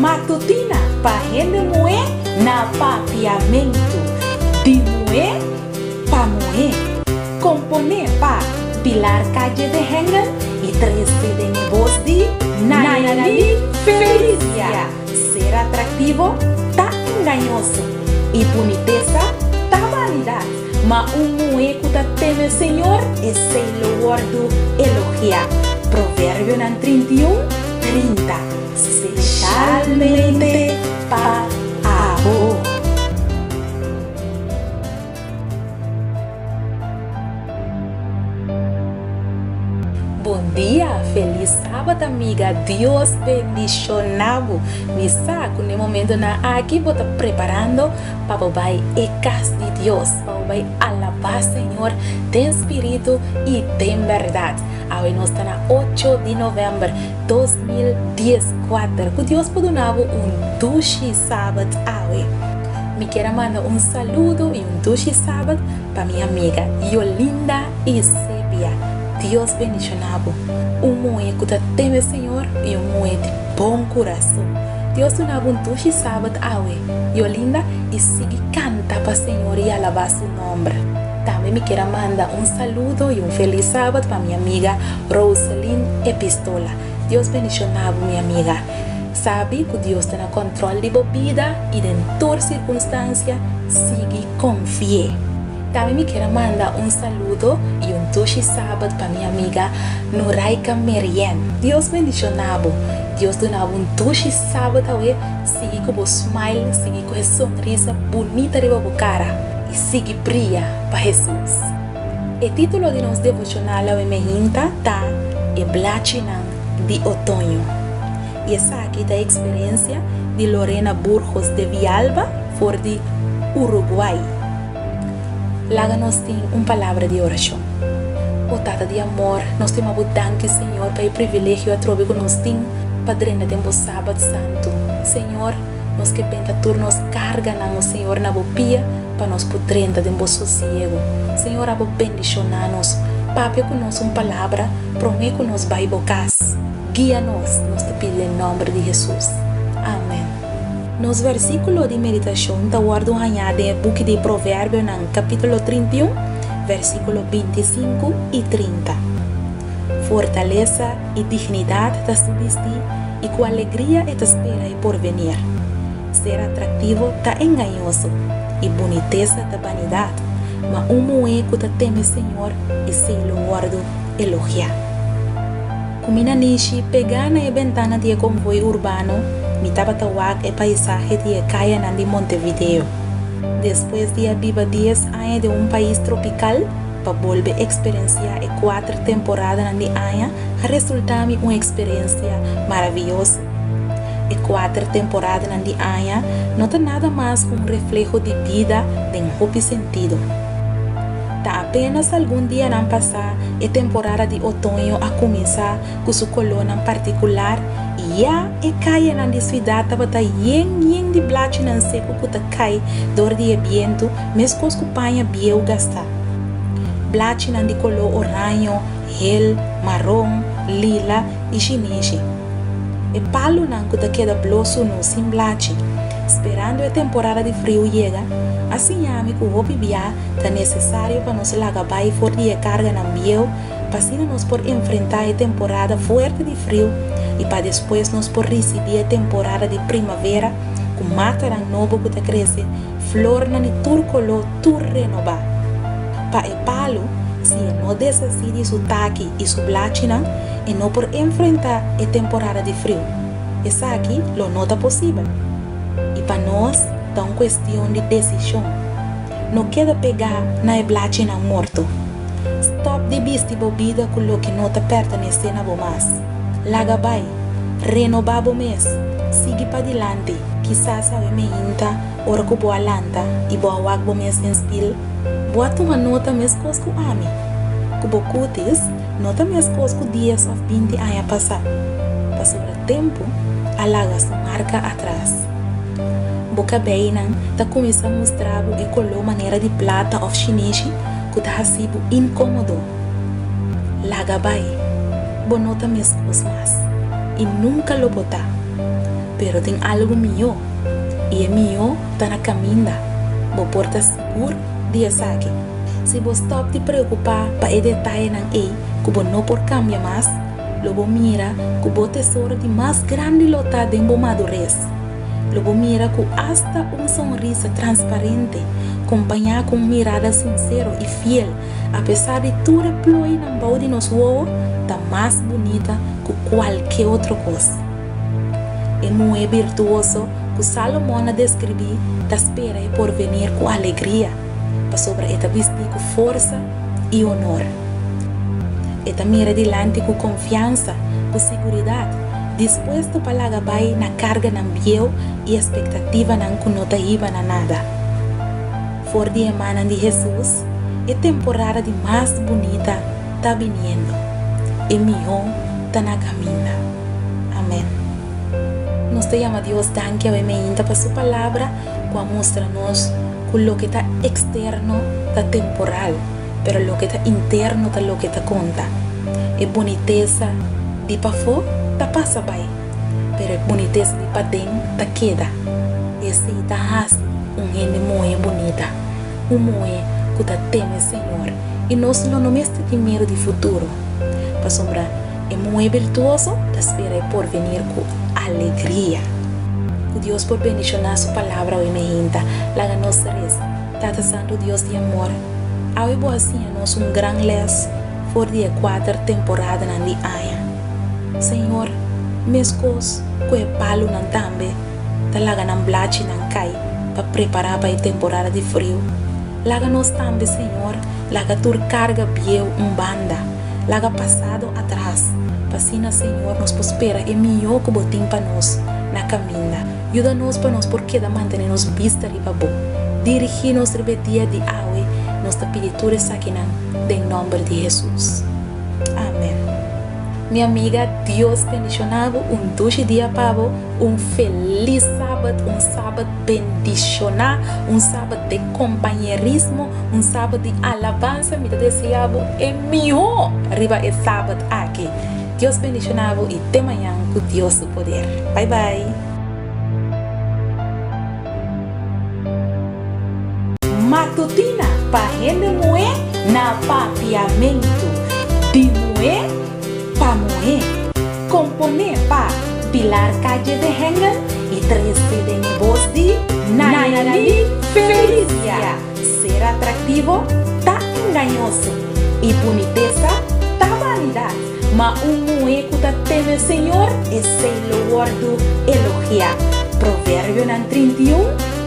Matutina pa rende moe na papiamento. De moe pa moe. Compone pa pilar calle de hengen e 13 de voz de Nayani Felicia. Ser atractivo tá engañoso e boniteza tá vanidad. Ma moe que tá teme Senhor e sei lo guardo elogiar. Provérbio 31:30. Especialmente para amor. Bom dia, feliz sábado, amiga. Deus bendicionado. Me saco no momento na aqui vou estar preparando para vai e casa de Deus, para vai alabar Senhor, tem espírito e tem verdade. Hoje nós estamos na 8 de novembro de 2014. Que Deus pode dar doce sábado hoje. Me quero mandar saludo e doce sábado para minha amiga Yolinda e Sébia. Deus bendicionado. Moe que teme Senhor e moe de bom coração. Deus dá doce sábado hoje. Yolinda e siga canta para Senhor e alabar seu nome. Também me quero mandar saludo e feliz sábado para minha amiga Rosaline Epistola. Deus bendicionado, minha amiga. Sabe que Deus está no controle de bebida e de toda circunstância, siga confie. Também me quero mandar saludo e doce sábado para minha amiga Noraika Merian. Deus bendicionado. Deus dá doce sábado hoje. Siga com o smile, siga com a sonrisa bonita de sua cara. E siga brilha para Jesus. O título de nosso devocional é Mehinta tá e Blachinang de Outono. E essa aqui é a experiência de Lorena Burgos de Villalba, for de Uruguai. Lá nós temos uma palavra de oração. O tata de amor, nós temos a danke Senhor para o privilégio a trobe que nós temos para drenar tempo sábado santo. Senhor, nós que penta turnos carga na Senhor na bopia para nós poder ter tempo sossego. Senhor, abo bendicionar-nos. Papi com nós uma palavra, promete que nós vai bocas. Guia-nos, nós te pedimos em nome de Jesus. Amém. Nos versículos de meditação, está guardado em book de Provérbio, no capítulo 31, versículo 25 e 30. Fortaleza e dignidade te subsistir e com alegria e te espera e porvenir. Ser atrativo está engañoso e boniteza da vanidade, mas moe que te teme Senhor e se lo guardo elogiar. Comina nishi pegar na ventana de convoio urbano, me tava tawag e paisaje de caia na de Montevideo. Depois de viver 10 anos de país tropical, para volver a experienciar 4 temporadas na de año, resulta-me uma experiência maravilhosa. E 4 temporadas de año não tem nada mais que reflejo de vida de um sentido. Tá apenas algum dia não passar a temporada de outono a começar com sua colônia particular e já cai na cidade estava yen de blache não seco que tá cai dor de vento mesmo com panha biel gastar. Blache de color oranho, gel, marrom, lila e chinese. E palo não que tá queda bloso no sem blache. Esperando a temporada de frio chega, assim ame que o hobby via é necessário para nos lagar e for de carga na biel, para assim nós por enfrentar a temporada forte de frio e para depois nós por receber a temporada de primavera com mata novo que cresce, flor na turcolor tur renovar. Para o palo, se não desacide seu taque e sua blachina, e não por enfrentar a temporada de frio. Essa aqui não nota possível. E para nós, é uma questão de decisão. Não queda pegar na blachina morto. Stop de vestir bebida com o que não te pertence a você. Laga vai, renovar o mês, siga para diante. Quizás a mehinta, ora que boa lanta e boa wag o mês em estilo. Boa tomar nota mesmo coisa que ame. Que boa cutis, nota mesmo coisa que dias ou 20 anos passar. Para sobre o tempo, alaga sua marca atrás. Boca bem, tá começando a mostrar e colou maneira de plata ou chinês que tá sido incômodo. Laga vai, bonota mesmo coisa mais. E nunca lo botar. pero tem algo mío. E é mío tá na caminha. Bo porta seguro dia saque. Se você stop te preocupar para e detalhe nan ei, que bo não por cambia mais, logo mira que bo tesouro de mais grande lotado em bo madurez. Logo mira que hasta sorriso transparente, acompanhar com mirada sincero e fiel, apesar de tudo ploi na balde nos uou, tá mais bonita que qualquer outra coisa. É muito virtuoso que Salomão descreveu, da espera e por venir com alegria, para sobre esta vestir com força e honor. Esta mira delante com confiança, com segurança, disposto para lagar na carga na biel e expectativa não que não iba na nada. For de emana de Jesus, a temporada de mais bonita está vindo. E melhor está na caminha. Amém. Nos te llama Dios danke a meinta para sua palavra, que mostra-nos que o que está externo está temporal, pero o que está interno está o que está conta. E boniteza de para fora tá passa bem, pero a boniteza de para dentro tá queda. Esse tá assim, gente muito bonita, mulher que tá teme Senhor, e nós não temos medo de futuro. Para sombra, é muito virtuoso, da espera por venir com alegria. Que Deus por bendicionar sua palavra hoje me hinta, laga nós res, Tata Santo Deus de amor. Ao boa assim a nós grande les, for dia 4 temporada na di aia. Senhor, meus cos, que palo nan tambe, talaga nan blachi nan cai, para preparar para a temporada de frio. Laga nos tambe, Senhor, laga tur carga bieu banda, laga passado atrás, para assim, Senhor, nos prospera e melhor que botim para nós na caminha. Ajuda-nos para nós porque da manter-nos vista riba bom. Dirigir-nos rebetia de aue, nos da pedituras aqui em nome de Jesus. Amém. Minha amiga, Deus bendicionado, dulce dia para feliz sábado, sábado bendicionado, sábado de companheirismo, sábado de alabança, me desejo é melhor arriba é sábado aqui. Deus bendicionado e até amanhã com Deus do poder. Bye bye. Matutina para rende moer na papiamento de moer para moer, componer para pilar calle de hengen e 13 de voz de Nayeli Felicia. Ser atrativo tá engañoso e boniteza tá vanidade, mas moer que tá teme Senhor é ser lo guardo elogiar. Provérbio 31